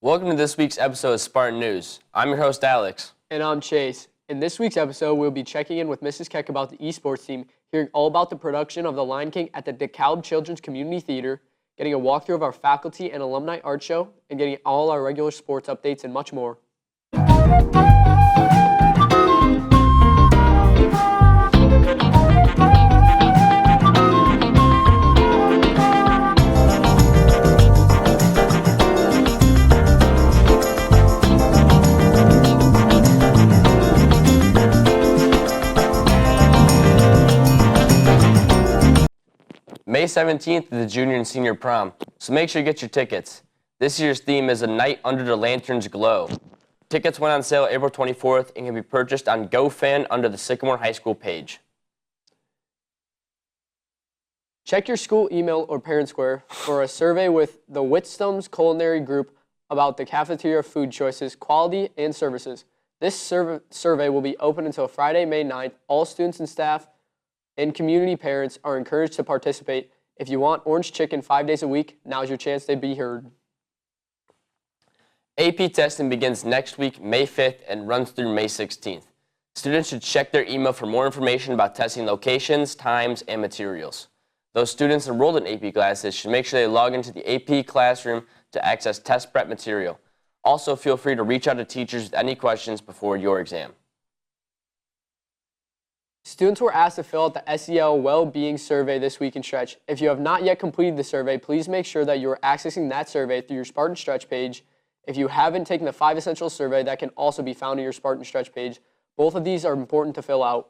Welcome to this week's episode of Spartan News. I'm your host, Alex. And I'm Chase. In this week's episode, we'll be checking in with Mrs. Keck about the Esports team, hearing all about the production of The Lion King at the DeKalb Children's Community Theater, getting a walkthrough of our Faculty and Alumni art show, and getting all our regular sports updates and much more. May 17th is the junior and senior prom, so make sure you get your tickets. This year's theme is A Night Under the Lantern's Glow. Tickets went on sale April 24th and can be purchased on GoFan under the Sycamore High School page. Check your school email or parent square for a survey with the Whitstone's Culinary Group about the cafeteria food choices, quality, and services. This survey will be open until Friday, May 9th. All students and staff and community parents are encouraged to participate. If you want orange chicken 5 days a week, now's your chance to be heard. AP testing begins next week, May 5th, and runs through May 16th. Students should check their email for more information about testing locations, times, and materials. Those students enrolled in AP classes should make sure they log into the AP classroom to access test prep material. Also, feel free to reach out to teachers with any questions before your exam. Students were asked to fill out the SEL Well-Being Survey this week in Stretch. If you have not yet completed the survey, please make sure that you are accessing that survey through your Spartan Stretch page. If you haven't taken the 5 Essentials survey, that can also be found on your Spartan Stretch page. Both of these are important to fill out.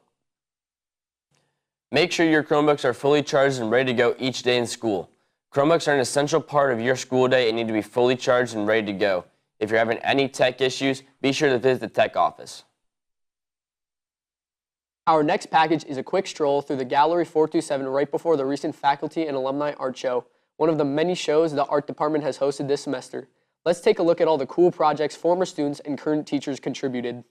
Make sure your Chromebooks are fully charged and ready to go each day in school. Chromebooks are an essential part of your school day and need to be fully charged and ready to go. If you're having any tech issues, be sure to visit the tech office. Our next package is a quick stroll through the Gallery 427 right before the recent Faculty and Alumni Art Show, one of the many shows the art department has hosted this semester. Let's take a look at all the cool projects former students and current teachers contributed.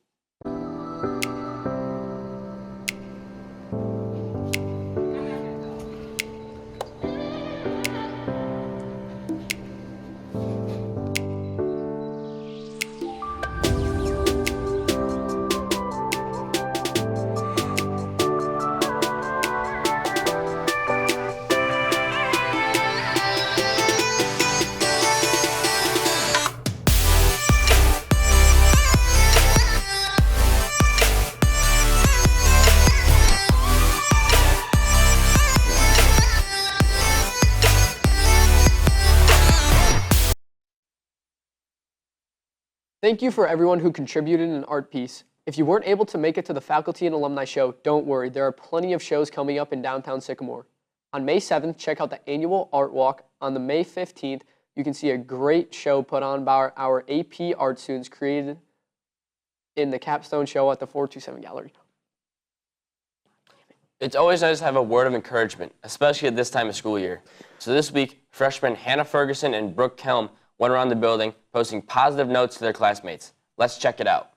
Thank you for everyone who contributed an art piece. If you weren't able to make it to the Faculty and Alumni Show, don't worry, there are plenty of shows coming up in downtown Sycamore. On May 7th, check out the annual Art Walk. On the May 15th, you can see a great show put on by our AP art students created in the capstone show at the 427 Gallery. It's always nice to have a word of encouragement, especially at this time of school year. So this week, freshmen Hannah Ferguson and Brooke Kelm went around the building posting positive notes to their classmates. Let's check it out.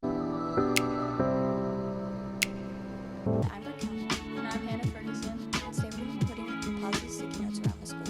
I'm Brooke Kelm. And I'm Hannah Ferguson. And today we're going to be putting positive sticky notes around the school.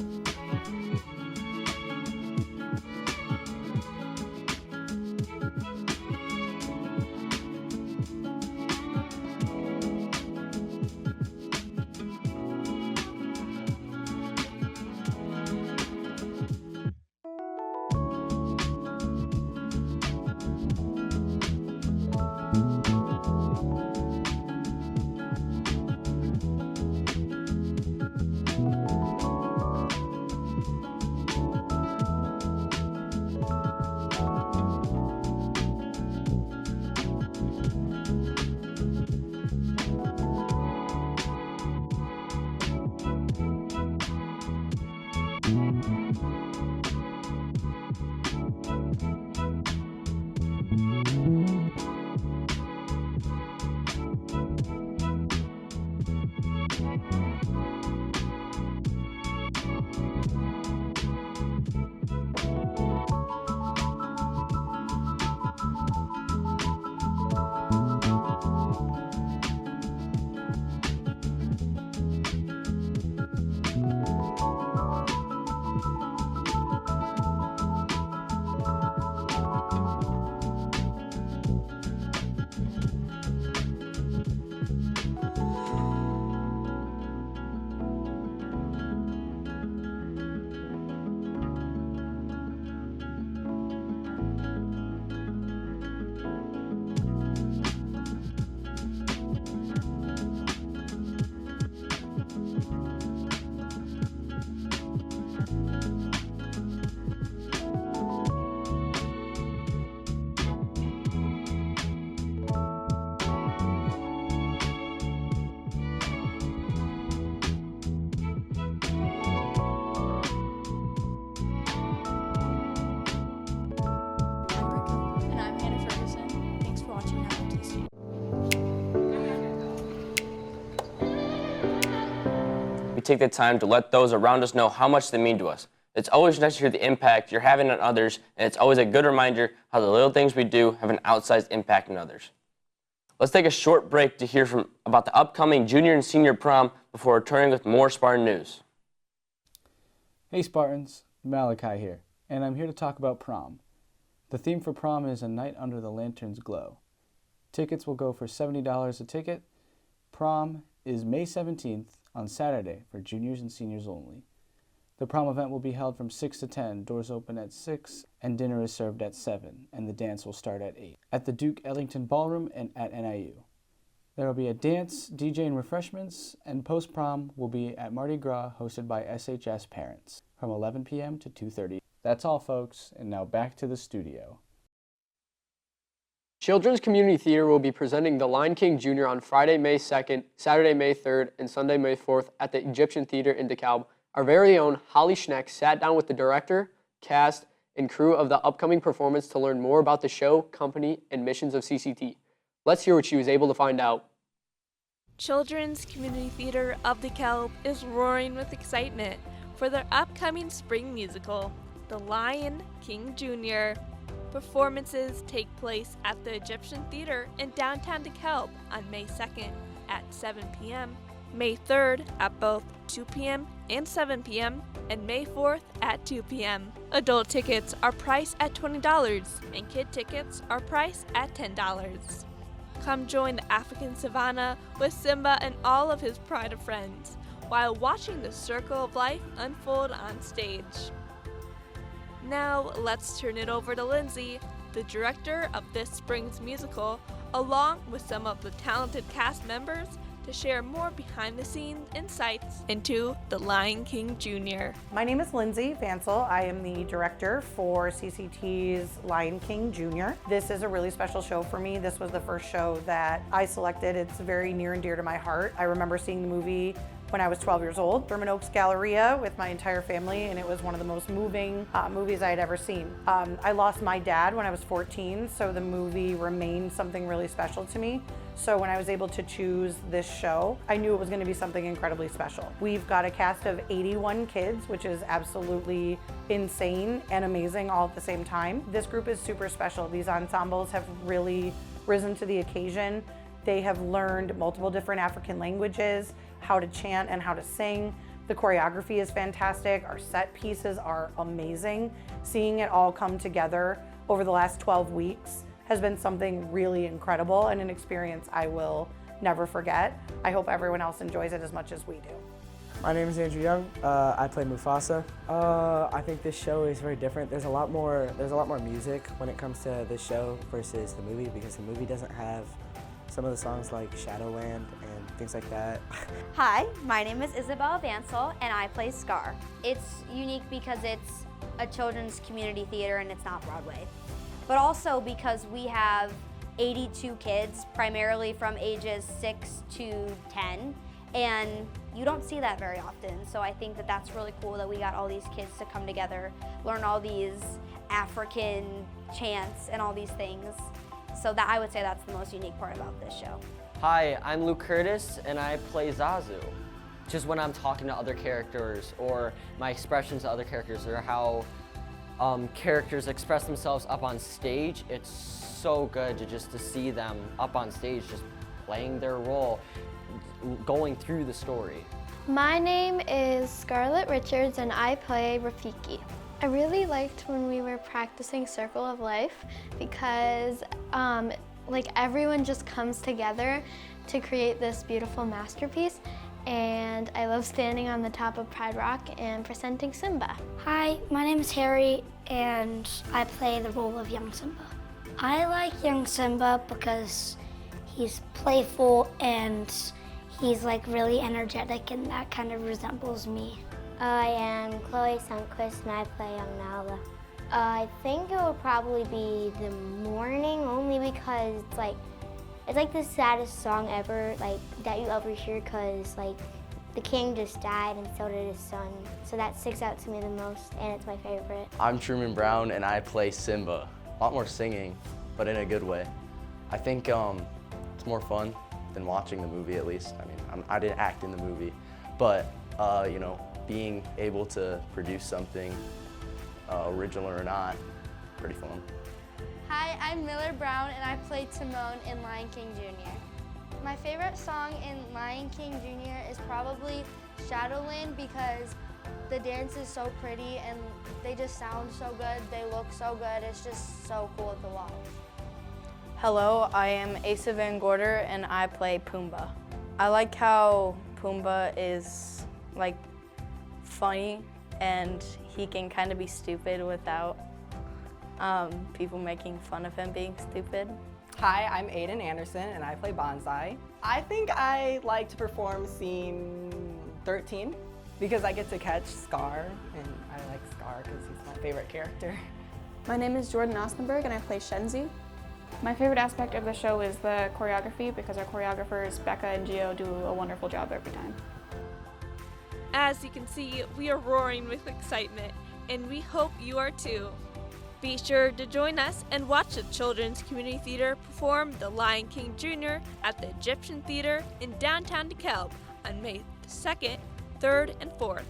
And I'm Hannah Ferguson. Thanks for watching Now TC. We take the time to let those around us know how much they mean to us. It's always nice to hear the impact you're having on others, and it's always a good reminder how the little things we do have an outsized impact on others. Let's take a short break to hear about the upcoming junior and senior prom before returning with more Spartan news. Hey Spartans, Malachi here, and I'm here to talk about prom. The theme for prom is A Night Under the Lantern's Glow. Tickets will go for $70 a ticket. Prom is May 17th on Saturday for juniors and seniors only. The prom event will be held from 6 to 10, doors open at 6, and dinner is served at 7, and the dance will start at 8, at the Duke Ellington Ballroom and at NIU. There will be a dance, DJ, and refreshments, and post-prom will be at Mardi Gras, hosted by SHS parents, from 11 p.m. to 2:30. That's all, folks, and now back to the studio. Children's Community Theater will be presenting The Lion King Jr. on Friday, May 2nd, Saturday, May 3rd, and Sunday, May 4th at the Egyptian Theater in DeKalb. Our very own Holly Schneck sat down with the director, cast, and crew of the upcoming performance to learn more about the show, company, and missions of CCT. Let's hear what she was able to find out. Children's Community Theater of DeKalb is roaring with excitement for their upcoming spring musical, The Lion King Jr. Performances take place at the Egyptian Theater in downtown DeKalb on May 2nd at 7 p.m., May 3rd at both 2 p.m. and 7 p.m., and May 4th at 2 p.m. Adult tickets are priced at $20 and kid tickets are priced at $10. Come join the African savannah with Simba and all of his pride of friends while watching the circle of life unfold on stage. Now let's turn it over to Lindsay, the director of this spring's musical, along with some of the talented cast members, to share more behind-the-scenes insights into The Lion King Jr. My name is Lindsay Vansel. I am the director for CCT's Lion King Jr. This is a really special show for me. This was the first show that I selected. It's very near and dear to my heart. I remember seeing the movie when I was 12 years old, Sherman Oaks Galleria with my entire family, and it was one of the most moving movies I had ever seen. I lost my dad when I was 14, so the movie remained something really special to me. So when I was able to choose this show, I knew it was going to be something incredibly special. We've got a cast of 81 kids, which is absolutely insane and amazing all at the same time. This group is super special. These ensembles have really risen to the occasion. They have learned multiple different African languages, how to chant and how to sing. The choreography is fantastic. Our set pieces are amazing. Seeing it all come together over the last 12 weeks has been something really incredible and an experience I will never forget. I hope everyone else enjoys it as much as we do. My name is Andrew Young. I play Mufasa. I think this show is very different. There's a lot more music when it comes to this show versus the movie, because the movie doesn't have some of the songs like Shadowland and things like that. Hi, my name is Isabella Vansel and I play Scar. It's unique because it's a children's community theater and it's not Broadway. But also because we have 82 kids, primarily from ages 6 to 10, and you don't see that very often. So I think that that's really cool that we got all these kids to come together, learn all these African chants and all these things. So that I would say that's the most unique part about this show. Hi, I'm Luke Curtis and I play Zazu. Just when I'm talking to other characters, or my expressions to other characters, or how characters express themselves up on stage, it's so good to see them up on stage just playing their role, going through the story. My name is Scarlett Richards and I play Rafiki. I really liked when we were practicing Circle of Life because everyone just comes together to create this beautiful masterpiece, and I love standing on the top of Pride Rock and presenting Simba. Hi, my name is Harry and I play the role of young Simba. I like young Simba because he's playful and he's really energetic, and that kind of resembles me. I am Chloe Sunquist and I play young Nala. I think it would probably be the morning, only because it's like the saddest song ever, like that you ever hear, because like the king just died and so did his son. So that sticks out to me the most and it's my favorite. I'm Truman Brown and I play Simba. A lot more singing, but in a good way. I think it's more fun than watching the movie, at least. I mean, I didn't act in the movie, but you know, being able to produce something, original or not, pretty fun. Hi, I'm Miller Brown and I play Timon in Lion King Jr. My favorite song in Lion King Jr. is probably Shadowland because the dance is so pretty and they just sound so good, they look so good, it's just so cool to watch. Hello, I am Asa Van Gorder and I play Pumbaa. I like how Pumbaa is like funny and he can kind of be stupid without people making fun of him being stupid. Hi, I'm Aiden Anderson and I play Bonsai. I think I like to perform scene 13 because I get to catch Scar, and I like Scar because he's my favorite character. My name is Jordan Ostenberg and I play Shenzi. My favorite aspect of the show is the choreography because our choreographers, Becca and Gio, do a wonderful job every time. As you can see, we are roaring with excitement, and we hope you are too. Be sure to join us and watch the Children's Community Theater perform The Lion King Jr. at the Egyptian Theater in downtown DeKalb on May 2nd, 3rd, and 4th.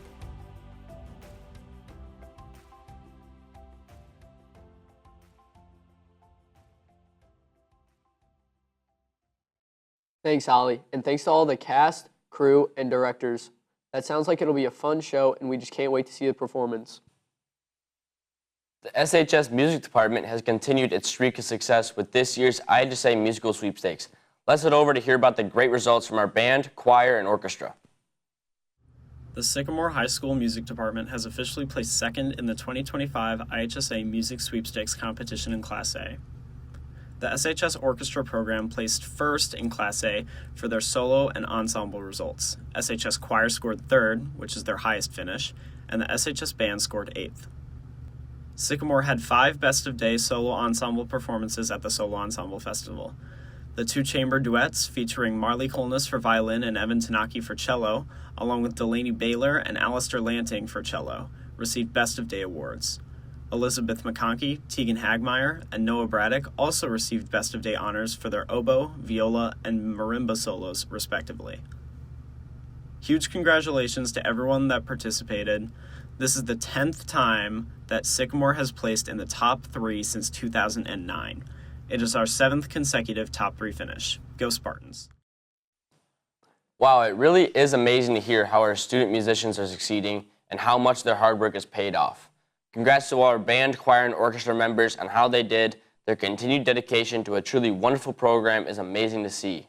Thanks, Holly, and thanks to all the cast, crew, and directors. That sounds like it'll be a fun show, and we just can't wait to see the performance. The SHS Music Department has continued its streak of success with this year's IHSA Musical Sweepstakes. Let's head over to hear about the great results from our band, choir, and orchestra. The Sycamore High School Music Department has officially placed second in the 2025 IHSA Music Sweepstakes competition in Class A. The SHS Orchestra program placed first in Class A for their solo and ensemble results. SHS Choir scored third, which is their highest finish, and the SHS Band scored eighth. Sycamore had 5 Best of Day solo ensemble performances at the Solo Ensemble Festival. The 2 chamber duets featuring Marley Colness for violin and Evan Tanaki for cello, along with Delaney Baylor and Alistair Lanting for cello, received Best of Day awards. Elizabeth McConkey, Tegan Hagmeyer, and Noah Braddock also received Best of Day honors for their oboe, viola, and marimba solos, respectively. Huge congratulations to everyone that participated. This is the 10th time that Sycamore has placed in the top 3 since 2009. It is our 7th consecutive top 3 finish. Go Spartans. Wow, it really is amazing to hear how our student musicians are succeeding and how much their hard work has paid off. Congrats to all our band, choir, and orchestra members on how they did. Their continued dedication to a truly wonderful program is amazing to see.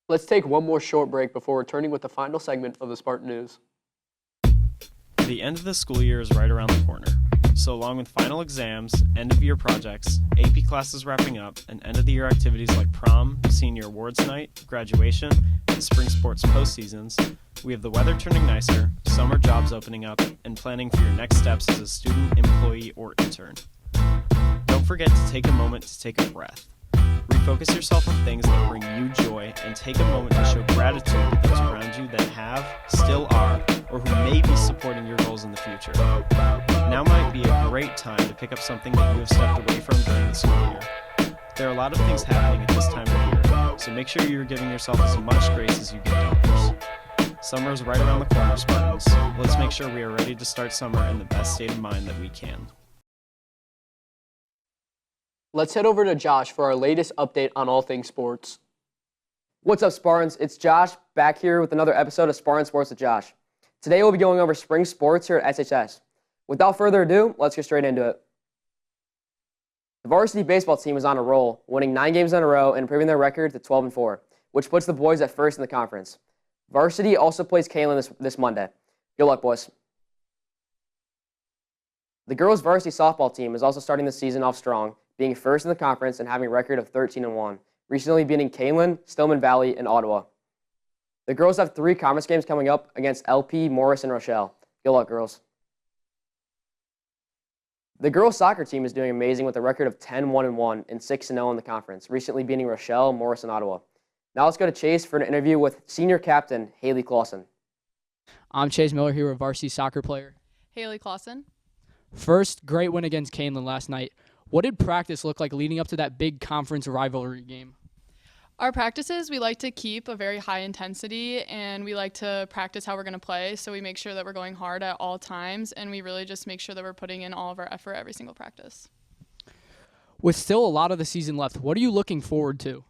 Let's take one more short break before returning with the final segment of the Spartan News. The end of the school year is right around the corner. So along with final exams, end-of-year projects, AP classes wrapping up, and end-of-the-year activities like prom, senior awards night, graduation, and spring sports postseasons, we have the weather turning nicer, summer jobs opening up, and planning for your next steps as a student, employee, or intern. Don't forget to take a moment to take a breath. Refocus yourself on things that bring you joy, and take a moment to show gratitude to those around you that have, still are, or who may be supporting your goals in the future. Now might be a great time to pick up something that you have stepped away from during the school year. There are a lot of things happening at this time of year, so make sure you're giving yourself as much grace as you give to others. Summer is right around the corner, Spartans. Let's make sure we are ready to start summer in the best state of mind that we can. Let's head over to Josh for our latest update on all things sports. What's up, Spartans? It's Josh back here with another episode of Spartan Sports with Josh. Today we'll be going over spring sports here at SHS. Without further ado, let's get straight into it. The varsity baseball team is on a roll, winning 9 games in a row and improving their record to 12-4, which puts the boys at first in the conference. Varsity also plays Kaylin this Monday. Good luck, boys. The girls' varsity softball team is also starting the season off strong, being first in the conference and having a record of 13-1, recently beating Kaylin, Stillman Valley, and Ottawa. The girls have 3 conference games coming up against LP, Morris, and Rochelle. Good luck, girls. The girls' soccer team is doing amazing with a record of 10-1-1 and 6-0 in the conference, recently beating Rochelle, Morris, and Ottawa. Now let's go to Chase for an interview with senior captain Haley Clausen. I'm Chase Miller here with varsity soccer player Haley Clausen. First, great win against Canelan last night. What did practice look like leading up to that big conference rivalry game? Our practices, we like to keep a very high intensity, and we like to practice how we're going to play, so we make sure that we're going hard at all times, and we really just make sure that we're putting in all of our effort every single practice. With still a lot of the season left, what are you looking forward to?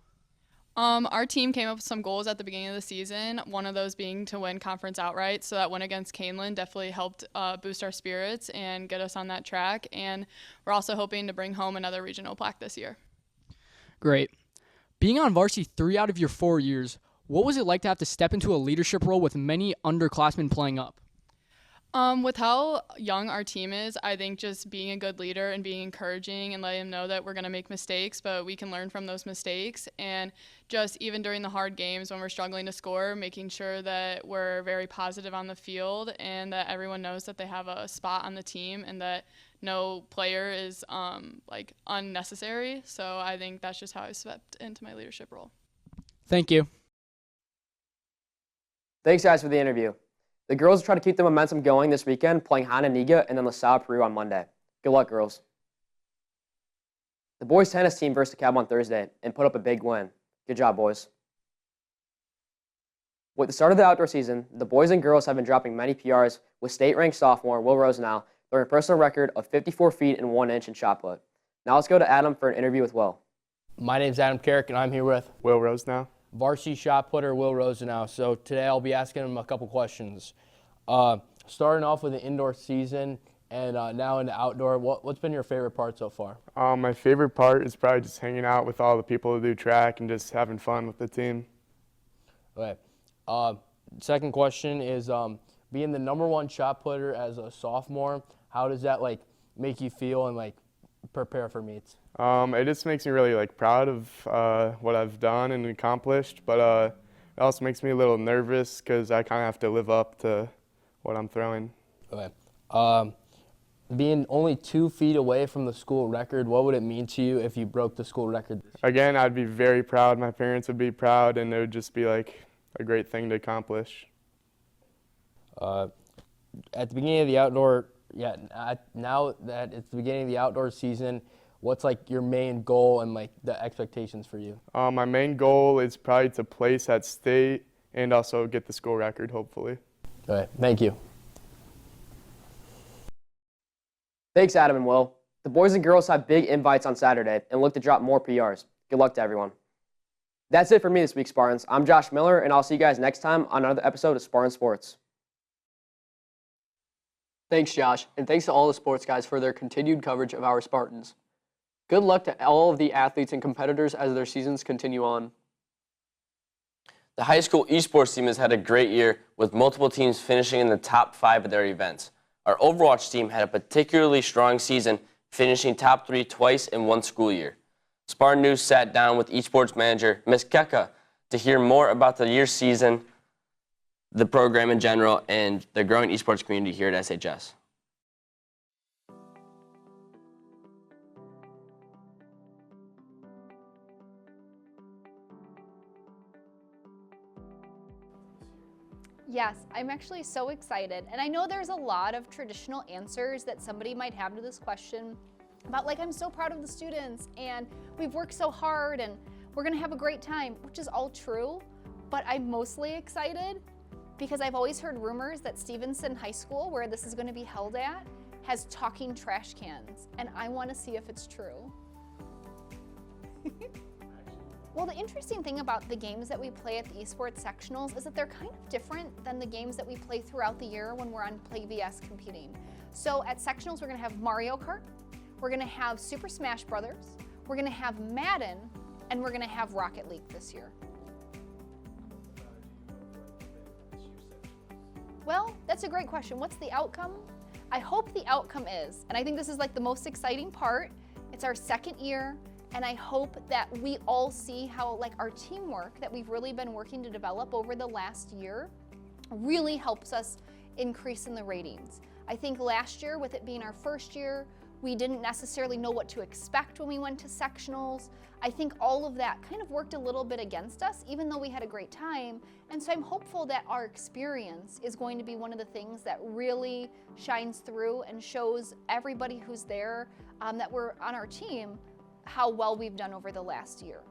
Our team came up with some goals at the beginning of the season, one of those being to win conference outright, so that win against Canelan definitely helped boost our spirits and get us on that track, and we're also hoping to bring home another regional plaque this year. Great. Being on varsity 3 out of your 4 years, what was it like to have to step into a leadership role with many underclassmen playing up? With how young our team is, I think just being a good leader and being encouraging and letting them know that we're going to make mistakes, but we can learn from those mistakes. And just even during the hard games when we're struggling to score, making sure that we're very positive on the field and that everyone knows that they have a spot on the team and that no player is unnecessary. So I think that's just how I stepped into my leadership role. Thank you. Thanks, guys, for the interview. The girls will try to keep the momentum going this weekend, playing Hananiga and then LaSalle Peru on Monday. Good luck, girls. The boys' tennis team versus the Cab on Thursday and put up a big win. Good job, boys. With the start of the outdoor season, the boys and girls have been dropping many PRs, with state-ranked sophomore Will Rosenau throwing a personal record of 54 feet and 1 inch in shot put. Now let's go to Adam for an interview with Will. My name's Adam Carrick, and I'm here with Will Rosenau. Varsity shot putter Will Rosenau. So today I'll be asking him a couple questions. Starting off with the indoor season and now into outdoor, what's been your favorite part so far? My favorite part is probably just hanging out with all the people who do track and just having fun with the team. Okay. Second question is being the #1 shot putter as a sophomore, how does that make you feel and prepare for meets? It just makes me really proud of what I've done and accomplished, but it also makes me a little nervous because I kind of have to live up to what I'm throwing. Okay. Being only 2 feet away from the school record, what would it mean to you if you broke the school record? Again, I'd be very proud. My parents would be proud, and it would just be a great thing to accomplish. At the beginning of the outdoor, now that it's the beginning of the outdoor season, what's your main goal and the expectations for you? My main goal is probably to place at state and also get the school record, hopefully. Okay, thank you. Thanks, Adam and Will. The boys and girls have big invites on Saturday and look to drop more PRs. Good luck to everyone. That's it for me this week, Spartans. I'm Josh Miller, and I'll see you guys next time on another episode of Spartan Sports. Thanks, Josh, and thanks to all the sports guys for their continued coverage of our Spartans. Good luck to all of the athletes and competitors as their seasons continue on. The high school esports team has had a great year, with multiple teams finishing in the top 5 of their events. Our Overwatch team had a particularly strong season, finishing top 3 twice in one school year. Spartan News sat down with esports manager Ms. Keka to hear more about the year's season, the program in general, and the growing esports community here at SHS. Yes, I'm actually so excited. And I know there's a lot of traditional answers that somebody might have to this question about I'm so proud of the students and we've worked so hard and we're gonna have a great time, which is all true, but I'm mostly excited because I've always heard rumors that Stevenson High School, where this is gonna be held at, has talking trash cans, and I wanna see if it's true. Well, the interesting thing about the games that we play at the esports sectionals is that they're kind of different than the games that we play throughout the year when we're on Play VS competing. So at sectionals, we're gonna have Mario Kart, we're gonna have Super Smash Brothers, we're gonna have Madden, and we're gonna have Rocket League this year. Well, that's a great question. What's the outcome? I hope the outcome is, and I think this is the most exciting part, it's our second year, And I hope that we all see how like our teamwork that we've really been working to develop over the last year really helps us increase in the ratings. I think last year, with it being our first year, we didn't necessarily know what to expect when we went to sectionals. I think all of that kind of worked a little bit against us, even though we had a great time. And so I'm hopeful that our experience is going to be one of the things that really shines through and shows everybody who's there that we're on our team how well we've done over the last year.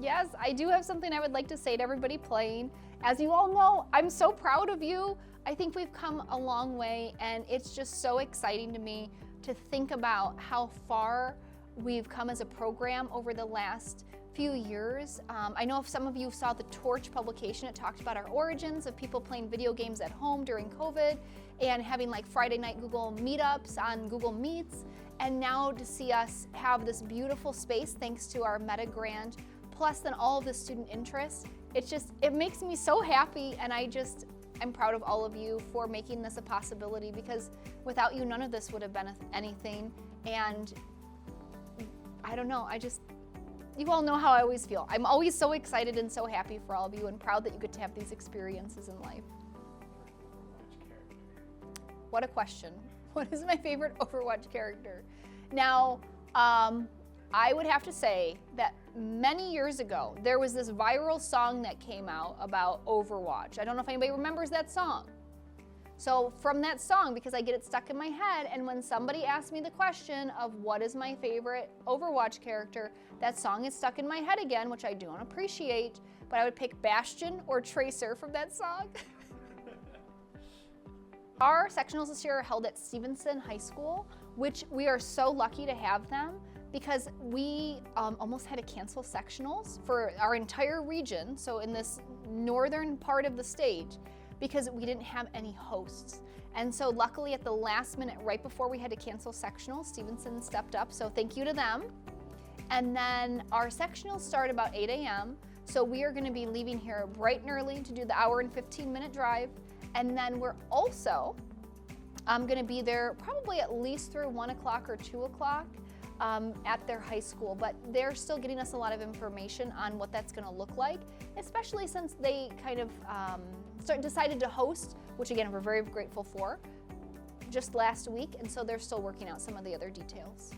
Yes, I do have something I would like to say to everybody playing. As you all know, I'm so proud of you. I think we've come a long way, and it's just so exciting to me to think about how far we've come as a program over the last few years. I know if some of you saw the Torch publication, it talked about our origins of people playing video games at home during COVID and having like Friday night Google meetups on Google Meets. And now to see us have this beautiful space thanks to our Meta Grant, plus then all of the student interest, it makes me so happy, and I'm proud of all of you for making this a possibility, because without you, none of this would have been anything. And I don't know, you all know how I always feel. I'm always so excited and so happy for all of you, and proud that you get to have these experiences in life. What a question. What is my favorite Overwatch character? Now, I would have to say that many years ago, there was this viral song that came out about Overwatch. I don't know if anybody remembers that song. So from that song, because I get it stuck in my head, and when somebody asks me the question of what is my favorite Overwatch character, that song is stuck in my head again, which I don't appreciate, but I would pick Bastion or Tracer from that song. Our sectionals this year are held at Stevenson High School, which we are so lucky to have them, because we almost had to cancel sectionals for our entire region, so in this northern part of the state, because we didn't have any hosts. And so luckily at the last minute, right before we had to cancel sectionals, Stevenson stepped up, so thank you to them. And then our sectionals start about 8 a.m., so we are gonna be leaving here bright and early to do the hour and 15-minute drive. And then we're also gonna be there probably at least through 1 o'clock or 2 o'clock at their high school, but they're still getting us a lot of information on what that's gonna look like, especially since they kind of decided to host, which again, we're very grateful for, just last week, and so they're still working out some of the other details.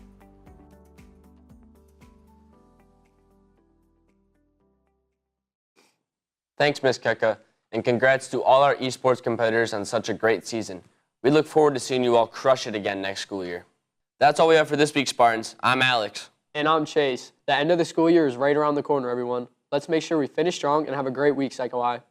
Thanks, Ms. Keka, and congrats to all our esports competitors on such a great season. We look forward to seeing you all crush it again next school year. That's all we have for this week, Spartans. I'm Alex. And I'm Chase. The end of the school year is right around the corner, everyone. Let's make sure we finish strong and have a great week, Psycho Eye.